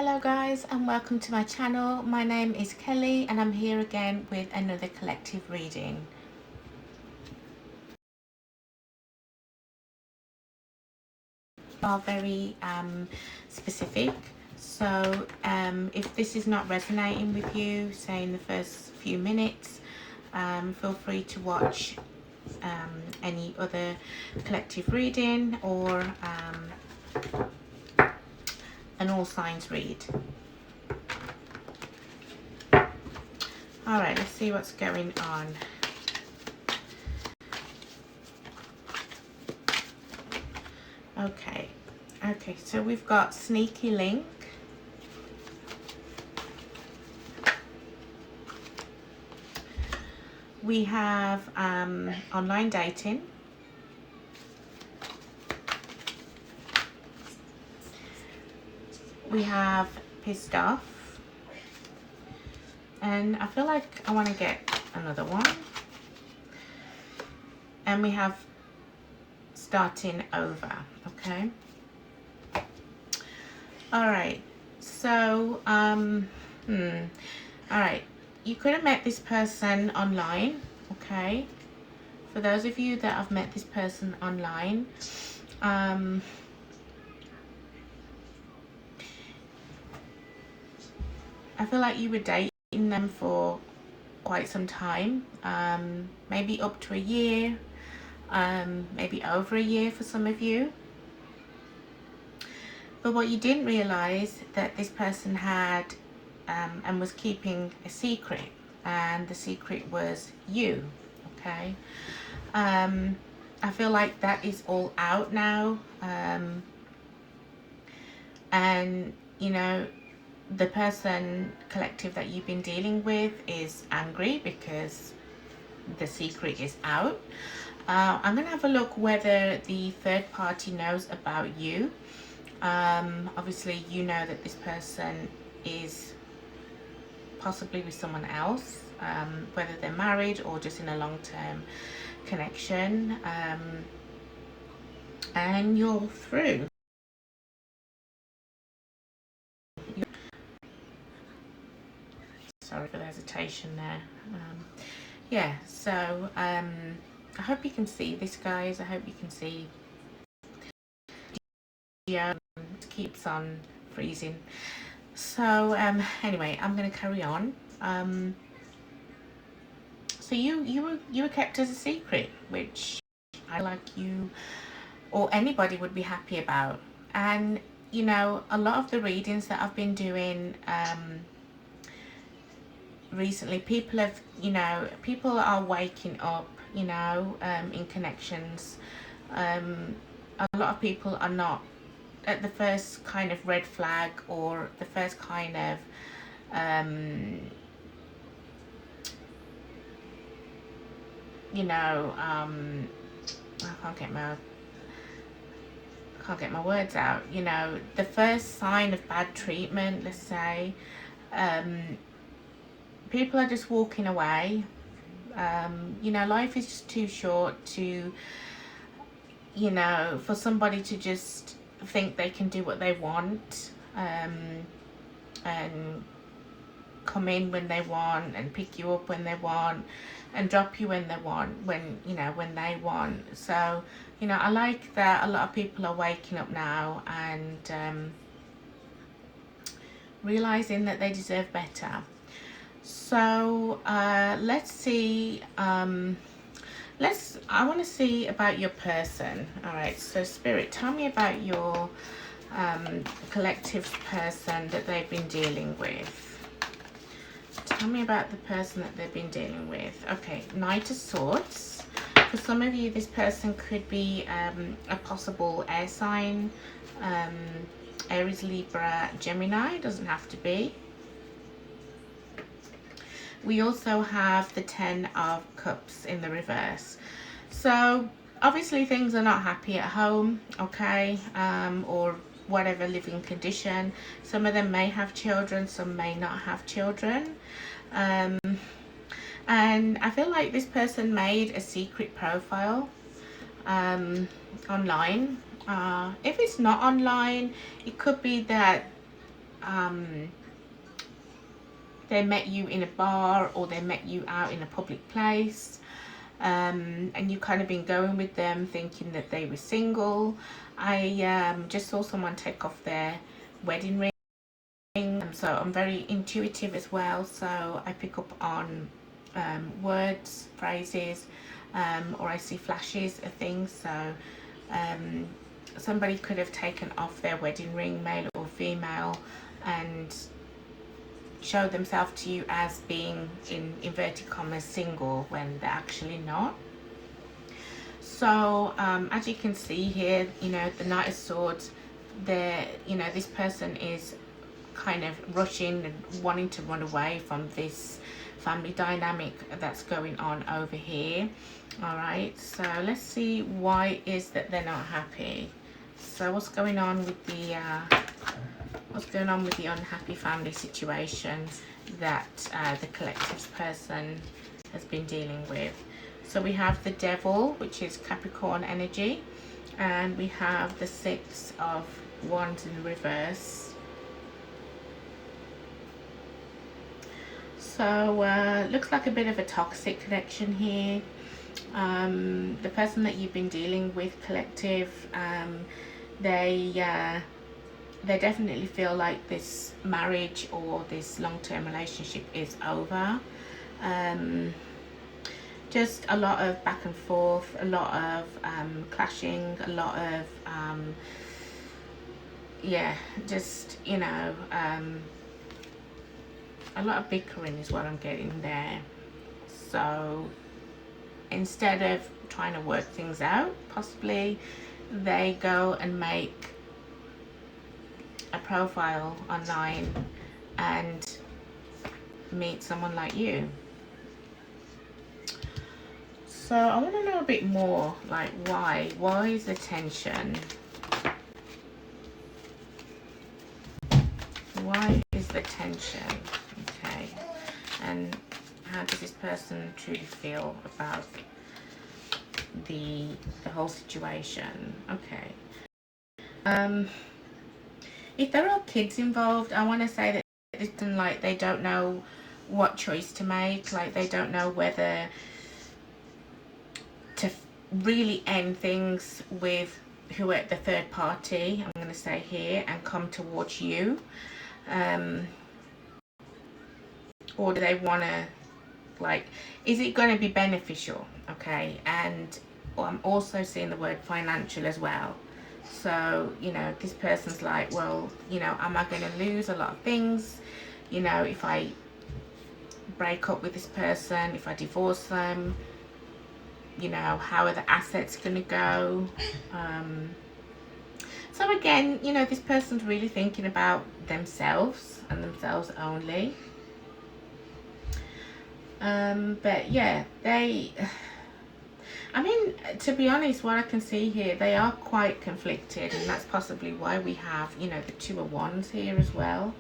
Hello guys, and welcome to my channel. My name is Kelly and I'm here again with another collective reading. Are very specific, so if this is not resonating with you, say in the first few minutes, feel free to watch any other collective reading or an all signs read. Alright, let's see what's going on. Okay, so we've got sneaky link. We have online dating. We have pissed off. And I feel like I want to get another one. And we have starting over, okay? Alright, so, alright, you could have met this person online, okay? For those of you that have met this person online, I feel like you were dating them for quite some time, maybe up to a year, maybe over a year for some of you. But what you didn't realize that this person had and was keeping a secret, and the secret was you, okay? I feel like that is all out now, and you know, the person collective that you've been dealing with is angry because the secret is out. I'm gonna have a look whether the third party knows about you. Obviously you know that this person is possibly with someone else, whether they're married or just in a long-term connection, and you're through. Sorry for the hesitation there. Yeah, so I hope you can see this, guys. I hope you can see. Yeah, it keeps on freezing. So anyway, I'm going to carry on. So you were kept as a secret, which I like you or anybody would be happy about. And you know, a lot of the readings that I've been doing recently, people are waking up, you know, in connections. A lot of people are not at the first kind of red flag or the first kind of you know, I can't get my words out, you know, the first sign of bad treatment, let's say. People are just walking away. You know, life is just too short to, you know, for somebody to just think they can do what they want, and come in when they want and pick you up when they want and drop you when they want, when they want. So, you know, I like that a lot of people are waking up now and realizing that they deserve better. So let's see. I want to see about your person. All right, so Spirit, tell me about your collective person that they've been dealing with. Tell me about the person that they've been dealing with. Okay, Knight of Swords. For some of you, this person could be a possible air sign, Aries, Libra, Gemini. Doesn't have to be. We also have the Ten of Cups in the reverse. So obviously things are not happy at home, okay, or whatever living condition. Some of them may have children, some may not have children. And I feel like this person made a secret profile online. If it's not online, it could be that they met you in a bar, or they met you out in a public place, and you kind of been going with them thinking that they were single. I just saw someone take off their wedding ring. So I'm very intuitive as well, so I pick up on words, phrases, or I see flashes of things. So somebody could have taken off their wedding ring, male or female, and show themselves to you as being, in inverted commas, single, when they're actually not. So as you can see here, you know, the Knight of Swords, this person is kind of rushing and wanting to run away from this family dynamic that's going on over here. All right, so let's see why is that they're not happy. So what's going on with the unhappy family situation that the collective's person has been dealing with? So we have the Devil, which is Capricorn energy, and we have the Six of Wands in reverse. So looks like a bit of a toxic connection here. The person that you've been dealing with, collective, they definitely feel like this marriage or this long-term relationship is over. Just a lot of back and forth, a lot of clashing, a lot of just, you know, a lot of bickering is what I'm getting there. So instead of trying to work things out, possibly they go and make a profile online and meet someone like you. So I want to know a bit more, like why is the tension? Why is the tension? Okay, and how does this person truly feel about the whole situation? Okay. If there are kids involved, I want to say that it's like they don't know what choice to make. Like they don't know whether to really end things with who at the third party, I'm going to say here, and come towards you. Or do they want to, like, is it going to be beneficial? Okay, and I'm also seeing the word financial as well. So, you know, this person's like, well, you know, am I going to lose a lot of things, you know, if I break up with this person, if I divorce them, you know, how are the assets going to go? So again, you know, this person's really thinking about themselves and themselves only. But yeah, I mean, to be honest, what I can see here, they are quite conflicted, and that's possibly why we have, you know, the Two of Wands here as well.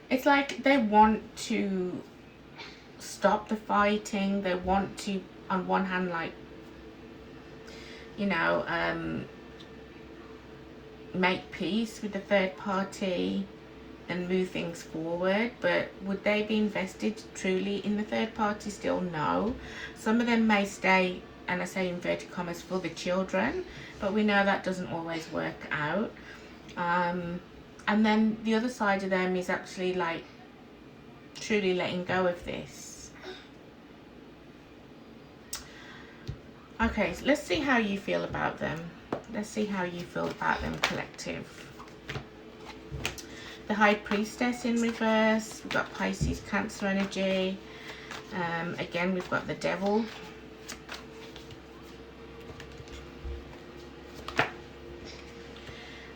It's like they want to stop the fighting. They want to, on one hand, like, you know, make peace with the third party and move things forward, but would they be invested truly in the third party? Still no. Some of them may stay, and I say inverted commas, for the children, but we know that doesn't always work out. And then the other side of them is actually like truly letting go of this. Okay, so let's see how you feel about them. Let's see how you feel about them, collective. The High Priestess in reverse. We've got Pisces, Cancer energy. Again, we've got the Devil.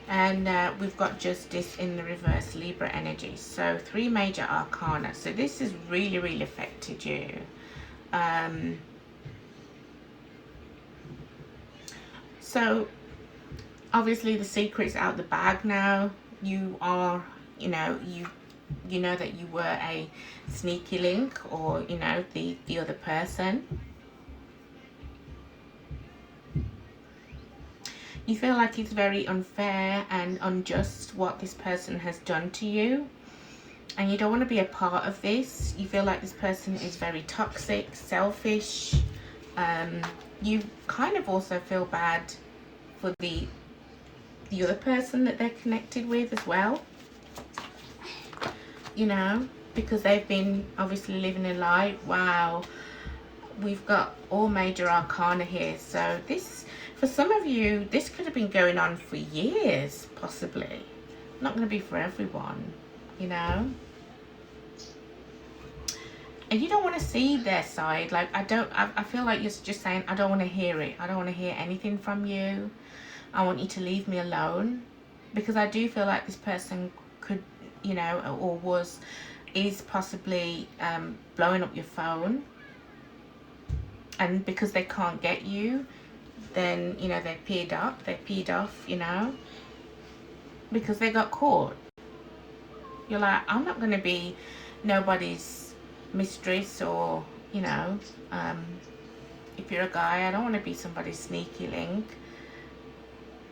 And we've got Justice in the reverse, Libra energy. So 3 major arcana. So this has really, really affected you. So obviously the secret's out the bag now. You are, you know, you know that you were a sneaky link, or, you know, the other person. You feel like it's very unfair and unjust what this person has done to you, and you don't want to be a part of this. You feel like this person is very toxic, selfish. You kind of also feel bad for the other person that they're connected with as well, you know, because they've been obviously living a lie. Wow, we've got all major arcana here. So this, for some of you, this could have been going on for years, possibly. Not going to be for everyone, you know. And you don't want to see their side. Like, I feel like you're just saying, I don't want to hear it. I don't want to hear anything from you. I want you to leave me alone. Because I do feel like this person could, you know, or is possibly blowing up your phone. And because they can't get you, then, you know, they're peed off, you know, because they got caught. You're like, I'm not going to be nobody's mistress, or, you know, if you're a guy, I don't want to be somebody's sneaky link.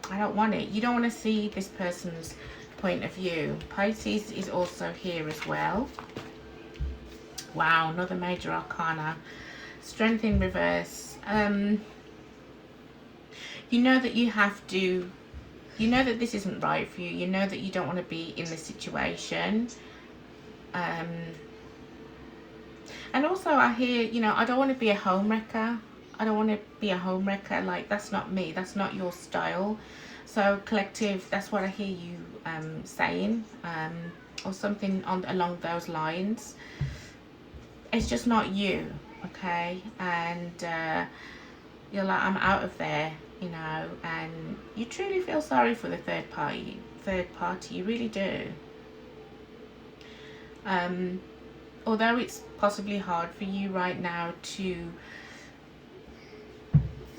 I don't want it. You don't want to see this person's point of view. Pisces is also here as well. Wow, another major arcana. Strength in reverse. You know that you have to, you know that this isn't right for you. You know that you don't want to be in this situation. And also I hear, you know, I don't want to be a homewrecker. I don't want to be a homewrecker. Like, that's not me. That's not your style. So collective, that's what I hear you saying, or something along those lines. It's just not you, okay? And you're like, I'm out of there, you know, and you truly feel sorry for the third party. You really do. Although it's possibly hard for you right now to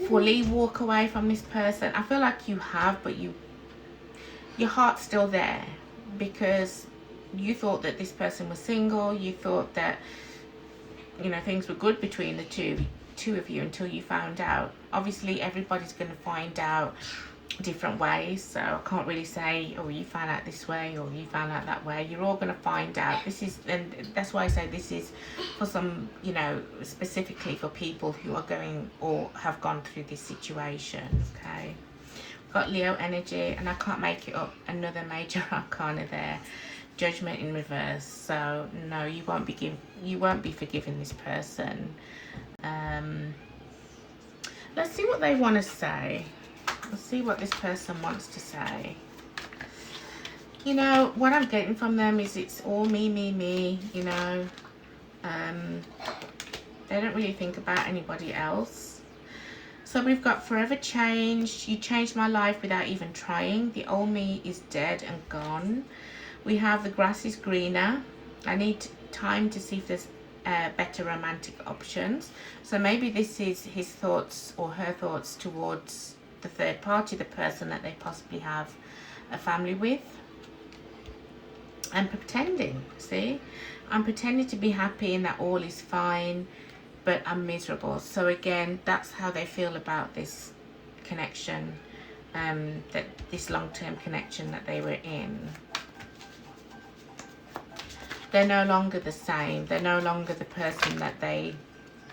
fully walk away from this person, I feel like you have, but your heart's still there, because you thought that this person was single. You thought that, you know, things were good between the two of you until you found out. Obviously everybody's going to find out different ways, so I can't really say, oh, you found out this way or you found out that way. You're all going to find out. This is, and that's why I say this is for some, you know, specifically for people who are going or have gone through this situation. Okay, got Leo energy, and I can't make it up. Another major arcana there. Judgment in reverse. So no, you won't be forgiving this person. Let's see what they want to say. Let's see what this person wants to say. You know, what I'm getting from them is it's all me, you know. They don't really think about anybody else. So we've got forever changed. You changed my life without even trying. The old me is dead and gone. We have the grass is greener. I need time to see if there's better romantic options. So maybe this is his thoughts or her thoughts towards the third party, the person that they possibly have a family with. I'm pretending, see? I'm pretending to be happy and that all is fine, but I'm miserable. So again, that's how they feel about this connection, that this long-term connection that they were in. They're no longer the same. They're no longer the person that they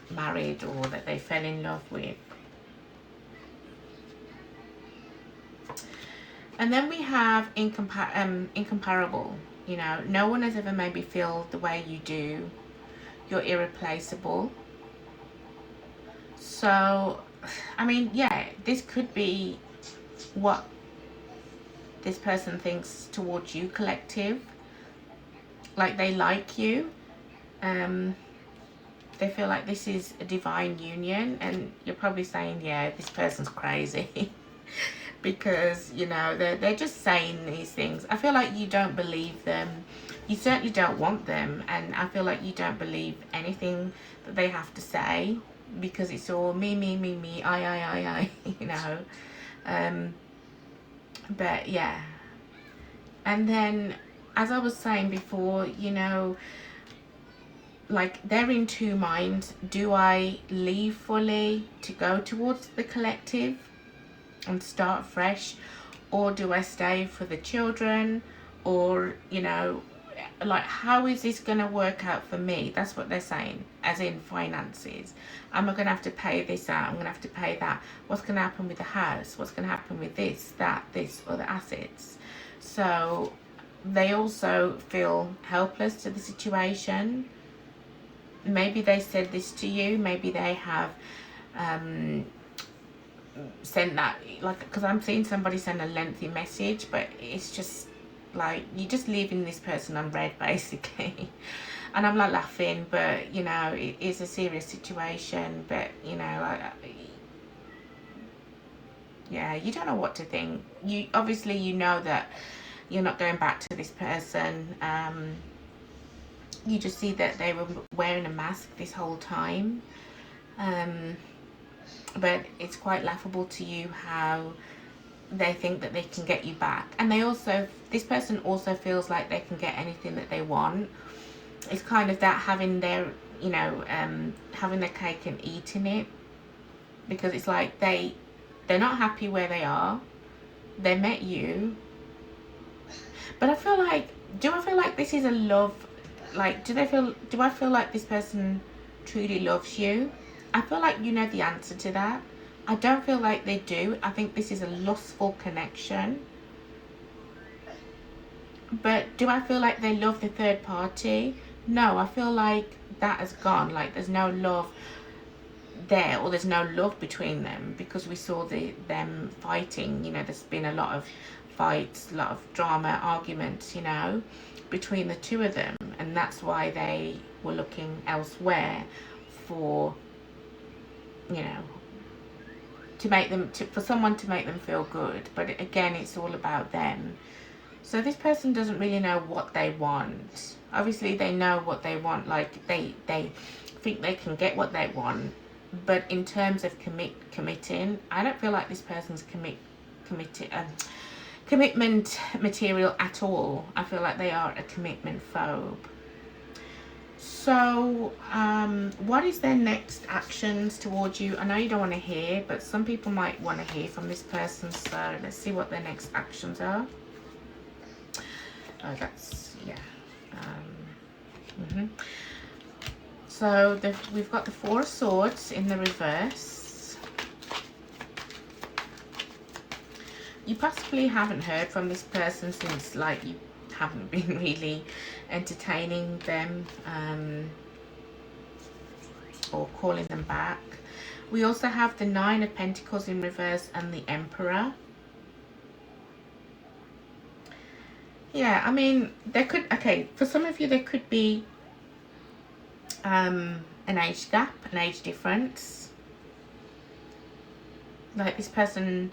married or that they fell in love with. And then we have incomparable. You know, no one has ever made me feel the way you do. You're irreplaceable. So, I mean, yeah, this could be what this person thinks towards you, collective. Like, they like you. They feel like this is a divine union, and you're probably saying, yeah, this person's crazy. Because, you know, they're just saying these things. I feel like you don't believe them. You certainly don't want them, and I feel like you don't believe anything that they have to say, because it's all me, I, you know. But yeah. And then, as I was saying before, you know, like, they're in two minds. Do I leave fully to go towards the collective? and start fresh, or do I stay for the children? Or, you know, like, how is this going to work out for me? That's what they're saying, as in finances. Am I going to have to pay this out? I'm going to have to pay that. What's going to happen with the house? What's going to happen with this, that, this, other assets? So they also feel helpless to the situation. Maybe they said this to you. Maybe they have sent that, like, because I'm seeing somebody send a lengthy message, but it's just like, you're just leaving this person unread, basically. And I'm not laughing, but, you know, it is a serious situation. But, you know, yeah, you don't know what to think. You obviously, you know that you're not going back to this person. You just see that they were wearing a mask this whole time. But it's quite laughable to you how they think that they can get you back. And they also, this person also feels like they can get anything that they want. It's kind of that having their, you know, having their cake and eating it. Because it's like they're not happy where they are. They met you. But I feel like, do I feel like this is a love? Like, do I feel like this person truly loves you? I feel like you know the answer to that. I don't feel like they do. I think this is a lustful connection. But do I feel like they love the third party? No, I feel like that has gone. Like, there's no love there, or there's no love between them, because we saw them fighting. You know, there's been a lot of fights, a lot of drama, arguments, you know, between the two of them. And that's why they were looking elsewhere for, you know, to make them, for someone to make them feel good. But again, it's all about them. So this person doesn't really know what they want. Obviously, they know what they want. Like, they think they can get what they want. But in terms of committing, I don't feel like this person's commitment material at all. I feel like they are a commitment phobe. So, what is their next actions towards you? I know you don't want to hear, but some people might want to hear from this person. So let's see what their next actions are. Oh, that's, yeah. So we've got the Four of Swords in the reverse. You possibly haven't heard from this person since, like, you haven't been really entertaining them or calling them back. We also have the Nine of Pentacles in reverse and the Emperor. Yeah, I mean, there could, okay, for some of you there could be an age gap, an age difference. Like, this person,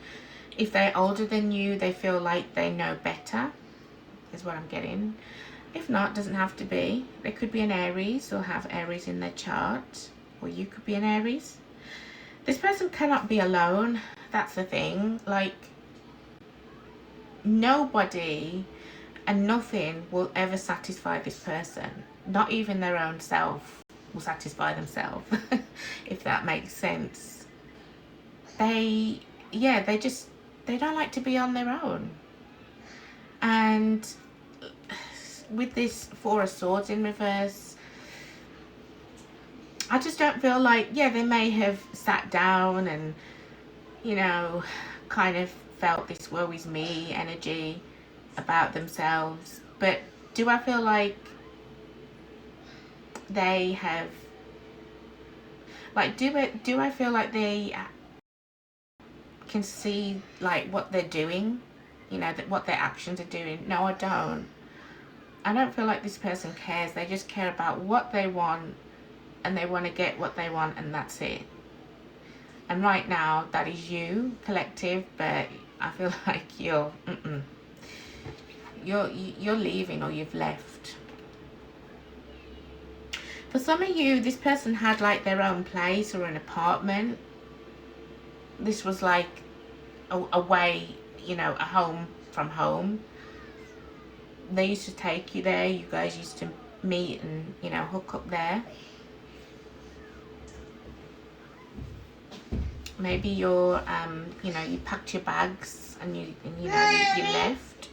if they're older than you, they feel like they know better, is what I'm getting. If not, doesn't have to be. They could be an Aries or have Aries in their chart, or you could be an Aries. This person cannot be alone. That's the thing. Like, nobody and nothing will ever satisfy this person. Not even their own self will satisfy themselves, if that makes sense. They don't like to be on their own. And with this Four of Swords in reverse, I just don't feel like, yeah, they may have sat down and, you know, kind of felt this woe is me energy about themselves. But do I feel like they have, like, do I feel like they can see, like, what they're doing, you know, that what their actions are doing? No, I don't. I don't feel like this person cares. They just care about what they want, and they want to get what they want, and that's it. And right now, that is you, collective, but I feel like you're leaving, or you've left. For some of you, this person had, like, their own place or an apartment. This was like a way, you know, a home from home. They used to take you there. You guys used to meet and, you know, hook up there. maybe you're you know, you packed your bags and you left.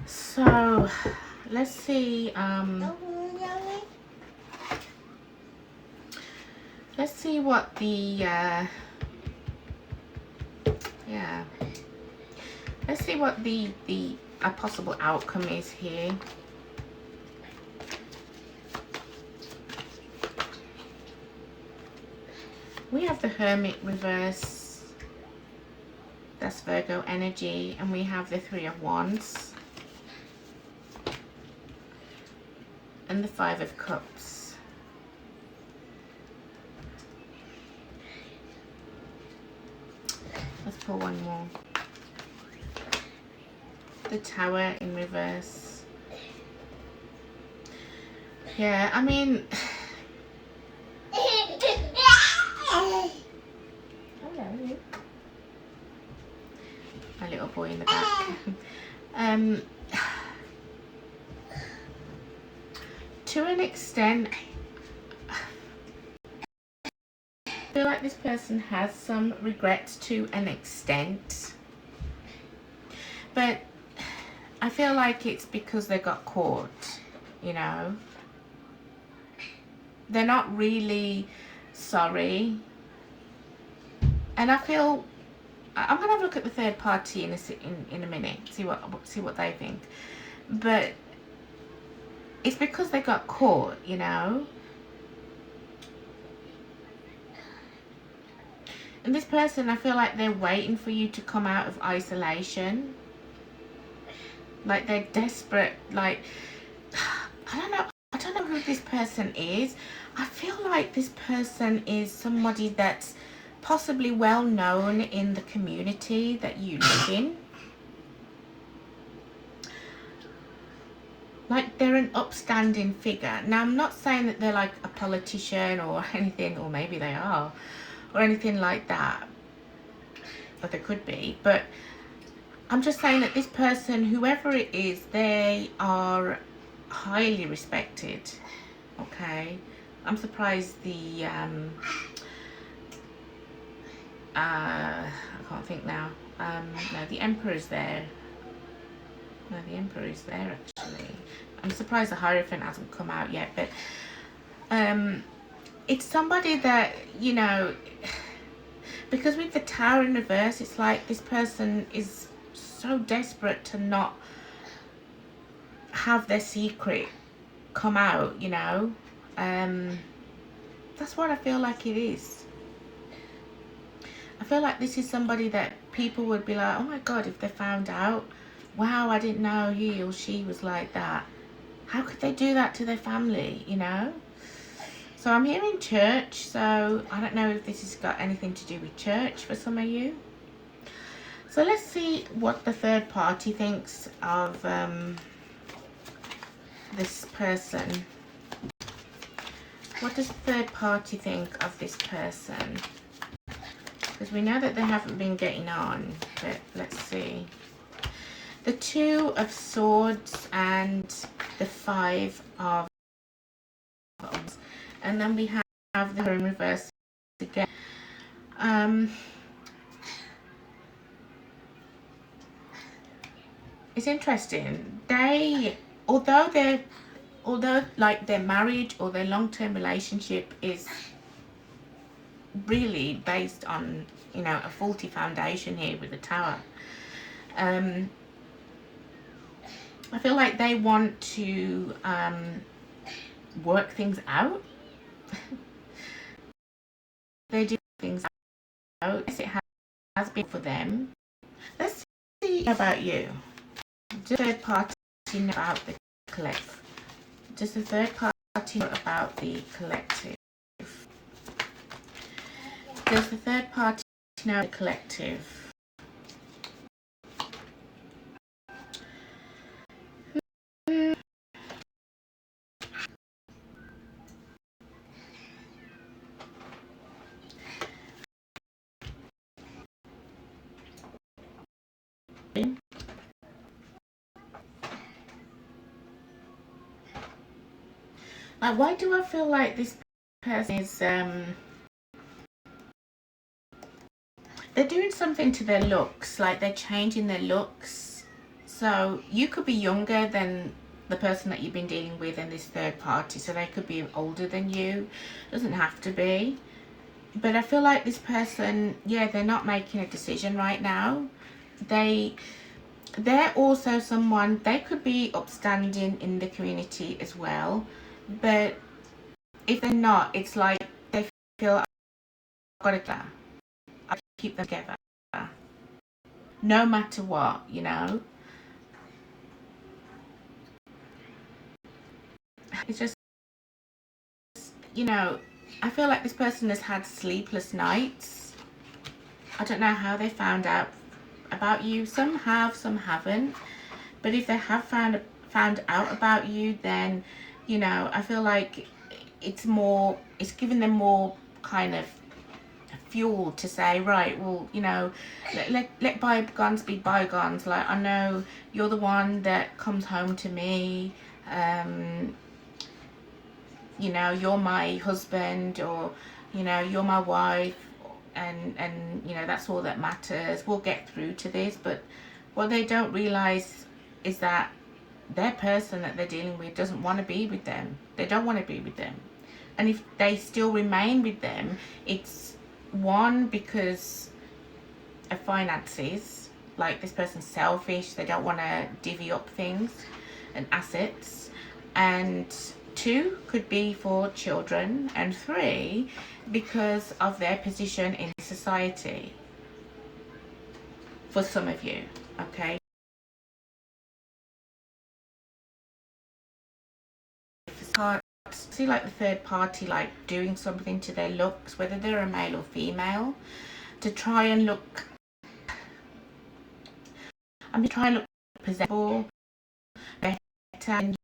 So let's see, let's see what the yeah, let's see what the a possible outcome is here. We have the Hermit reverse, that's Virgo energy, and we have the Three of Wands and the Five of Cups. Let's pull one more. The Tower in reverse. Yeah, I mean, my little boy in the back. To an extent, I feel like this person has some regrets to an extent, but I feel like it's because they got caught, you know. They're not really sorry. And I feel, I'm gonna have a look at the third party in a minute, see what they think. But it's because they got caught, you know. And this person, I feel like they're waiting for you to come out of isolation. Like they're desperate, like, I don't know who this person is. I feel like this person is somebody that's possibly well known in the community that you live in. Like they're an upstanding figure. Now I'm not saying that they're like a politician or anything, or maybe they are, or anything like that, but they could be. But I'm just saying that this person, whoever it is, they are highly respected. Okay, I'm surprised the I can't think now. No, the Emperor's there. No, the Emperor is there actually. I'm surprised the Hierophant hasn't come out yet, but it's somebody that, you know, because with the Tower in reverse, it's like this person is so desperate to not have their secret come out, you know. That's what I feel like it is. I feel like this is somebody that people would be like, oh my God, if they found out, wow, I didn't know he or she was like that. How could they do that to their family, you know? So I'm here in church, so I don't know if this has got anything to do with church for some of you. So let's see what the third party thinks of this person. What does the third party think of this person? Because we know that they haven't been getting on, but let's see. The Two of Swords and the Five of Wands, and then we have the in reverse again. It's interesting. Although like their marriage or their long-term relationship is really based on, you know, a faulty foundation here with the Tower. I feel like they want to work things out. They do things out. Yes, it has been for them. Let's see about you. Does the third party know about the collective? Does the third party know about the collective? Does the third party know the collective? Like, why do I feel like this person is they're doing something to their looks, like they're changing their looks. So you could be younger than the person that you've been dealing with in this third party, so they could be older than you. Doesn't have to be. But I feel like this person, yeah, they're not making a decision right now. They're also someone, they could be upstanding in the community as well, but if they're not, it's like they feel I've got to keep them together no matter what, you know. It's just, you know, I feel like this person has had sleepless nights. I don't know how they found out about you. Some have, some haven't. But if they have found out about you, then, you know, I feel like it's giving them more kind of fuel to say, right, well, you know, let bygones be bygones. Like, I know you're the one that comes home to me, you know, you're my husband, or, you know, you're my wife, and you know, that's all that matters. We'll get through to this. But what they don't realize is that their person that they're dealing with doesn't want to be with them. They don't want to be with them. And if they still remain with them, it's one, because of finances. Like, this person's selfish, they don't want to divvy up things and assets. And two, could be for children. And three, because of their position in society, for some of you, okay. See, like, the third party, like, doing something to their looks, whether they're a male or female, to try and look, I'm just trying to look presentable, better than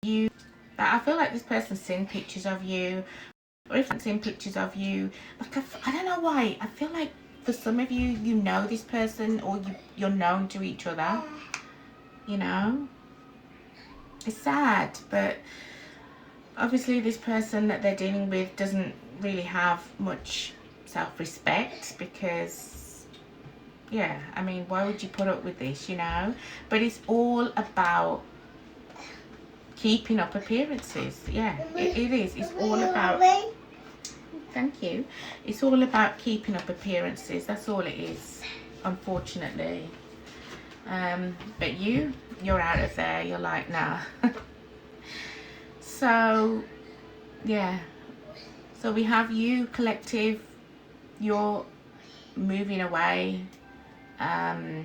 you. I feel like this person's seen pictures of you, or if I've seen pictures of you, like, I don't know why, I feel like for some of you, you know this person, or you're known to each other, you know. It's sad, but obviously this person that they're dealing with doesn't really have much self-respect, because, yeah, I mean, why would you put up with this, you know? But it's all about keeping up appearances. Yeah, it is. It's all about, thank you, it's all about keeping up appearances. That's all it is, unfortunately. But you're out of there. You're like, nah. So, yeah. So we have you, collective, you're moving away. I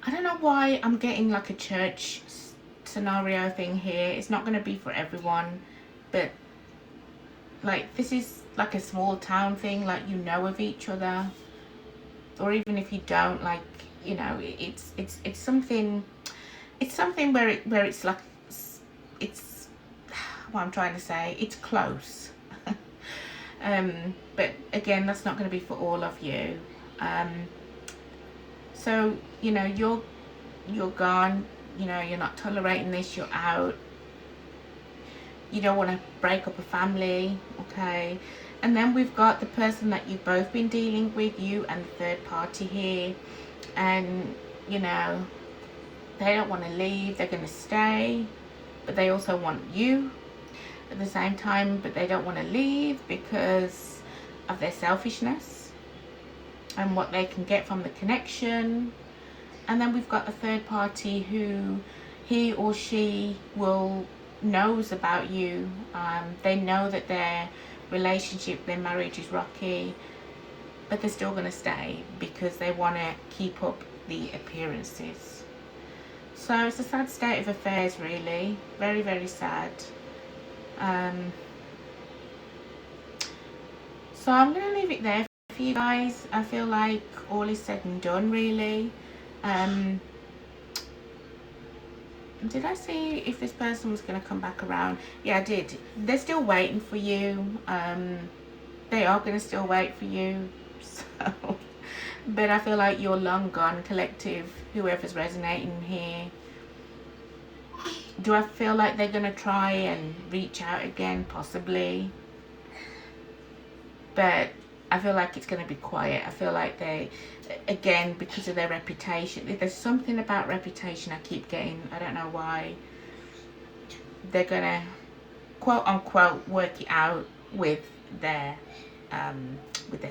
don't know why I'm getting like a church scenario thing here. It's not going to be for everyone, but like, this is like a small town thing, like, you know of each other, or even if you don't, like, you know, it's something, where it's like, it's what I'm trying to say, it's close. But again, that's not going to be for all of you. So, you know, you're gone, you know, you're not tolerating this, you're out. You don't want to break up a family, okay? And then we've got the person that you've both been dealing with, you and the third party here. And, you know, they don't want to leave, they're going to stay, but they also want you at the same time, but they don't want to leave because of their selfishness and what they can get from the connection. And then we've got the third party who, he or she knows about you. They know that their relationship, their marriage is rocky, but they're still going to stay because they want to keep up the appearances. So it's a sad state of affairs, really. Very, very sad. So I'm going to leave it there for you guys. I feel like all is said and done, really. Did I see if this person was going to come back around? Yeah, I did. They're still waiting for you. They are going to still wait for you. So, but I feel like you're long gone, collective, whoever's resonating here. Do I feel like they're going to try and reach out again? Possibly. But I feel like it's going to be quiet. I feel like they, again, because of their reputation, there's something about reputation I keep getting. I don't know why. They're going to, quote unquote, work it out with their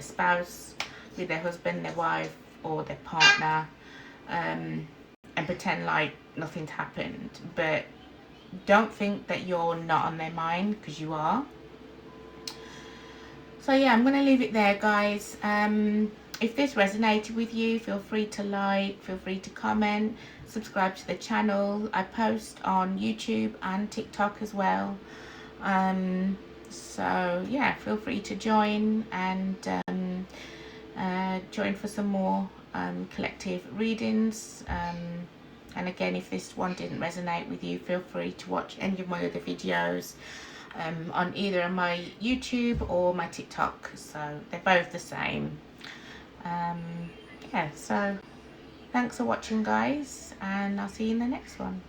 spouse, with their husband, their wife, or their partner, and pretend like nothing's happened. But don't think that you're not on their mind, because you are. So yeah, I'm going to leave it there, guys. If this resonated with you, feel free to like, feel free to comment, subscribe to the channel. I post on YouTube and TikTok as well. So yeah, feel free to join and join for some more collective readings. And again, if this one didn't resonate with you, feel free to watch any of my other videos on either my YouTube or my TikTok. So they're both the same. Yeah, so thanks for watching, guys, and I'll see you in the next one.